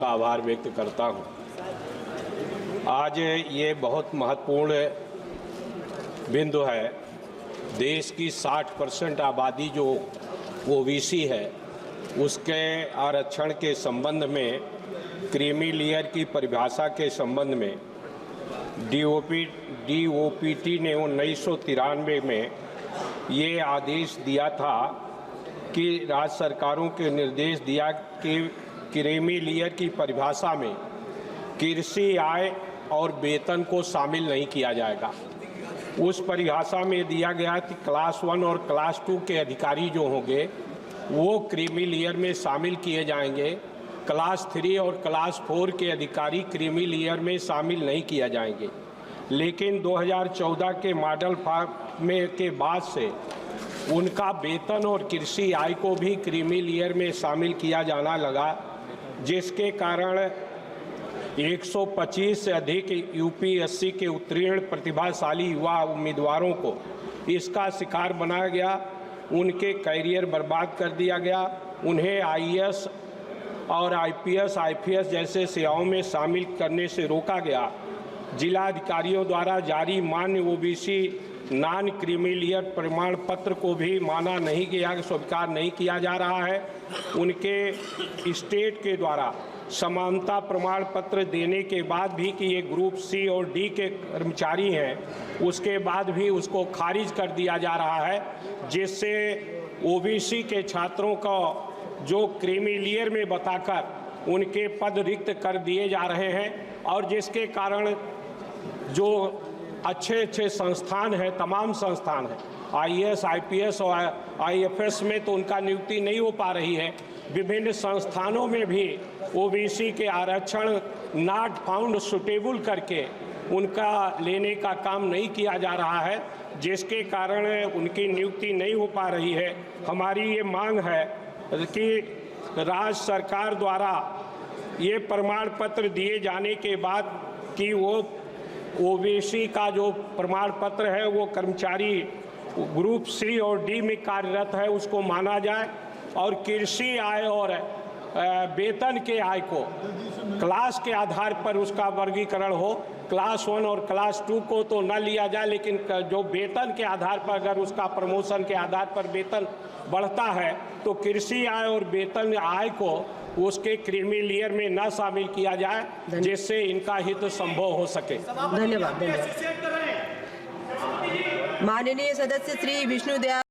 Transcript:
का आभार व्यक्त करता हूं। आज ये बहुत महत्वपूर्ण बिंदु है। देश की 60% आबादी जो ओबीसी है, उसके आरक्षण के संबंध में, क्रीमी लेयर की परिभाषा के संबंध में डीओपीटी ने 1993 में ये आदेश दिया था कि राज्य सरकारों के निर्देश दिया कि क्रीमी लेयर की परिभाषा में कृषि आय और वेतन को शामिल नहीं किया जाएगा। उस परिभाषा में दिया गया कि क्लास 1 और क्लास 2 के अधिकारी जो होंगे वो क्रीमी लेयर में शामिल किए जाएंगे। क्लास 3 और क्लास 4 के अधिकारी क्रीमी लेयर में शामिल नहीं किया जाएंगे। लेकिन 2014 के मॉडल फॉर्म के बाद से उनका वेतन और कृषि आय को भी क्रीमी लेयर में शामिल किया जाना लगा, जिसके कारण 125 से अधिक यूपीएससी के उत्तीर्ण प्रतिभाशाली युवा उम्मीदवारों को इसका शिकार बनाया गया। उनके कैरियर बर्बाद कर दिया गया। उन्हें आईएएस और आईपीएस जैसे सेवाओं में शामिल करने से रोका गया। जिला अधिकारियों द्वारा जारी मान्य ओबीसी नॉन क्रीमी लेयर प्रमाण पत्र को भी माना नहीं गया, स्वीकार नहीं किया जा रहा है। उनके स्टेट के द्वारा समानता प्रमाण पत्र देने के बाद भी कि ये ग्रुप सी और डी के कर्मचारी हैं, उसके बाद भी उसको खारिज कर दिया जा रहा है, जिससे ओबीसी के छात्रों को जो क्रीमी लेयर में बताकर उनके पद रिक्त कर दिए जा रहे हैं, और जिसके कारण जो अच्छे संस्थान हैं, तमाम संस्थान हैं, आईएएस, आईपीएस और आईएफएस में तो उनका नियुक्ति नहीं हो पा रही है। विभिन्न संस्थानों में भी ओबीसी के आरक्षण नॉट फाउंड सुटेबल करके उनका लेने का काम नहीं किया जा रहा है, जिसके कारण उनकी नियुक्ति नहीं हो पा रही है। हमारी ये मांग है कि राज्य सरकार द्वारा ये प्रमाण पत्र दिए जाने के बाद कि वो ओबीसी का जो प्रमाण पत्र है वो कर्मचारी ग्रुप सी और डी में कार्यरत है उसको माना जाए, और कृषि आय और वेतन के आय को क्लास के आधार पर उसका वर्गीकरण हो। क्लास 1 और क्लास 2 को तो न लिया जाए, लेकिन जो वेतन के आधार पर अगर उसका प्रमोशन के आधार पर वेतन बढ़ता है तो कृषि आय और वेतन आय को उसके क्रीमी लेयर में न शामिल किया जाए, जिससे इनका हित संभव हो सके। धन्यवाद। माननीय सदस्य श्री विष्णुदयाल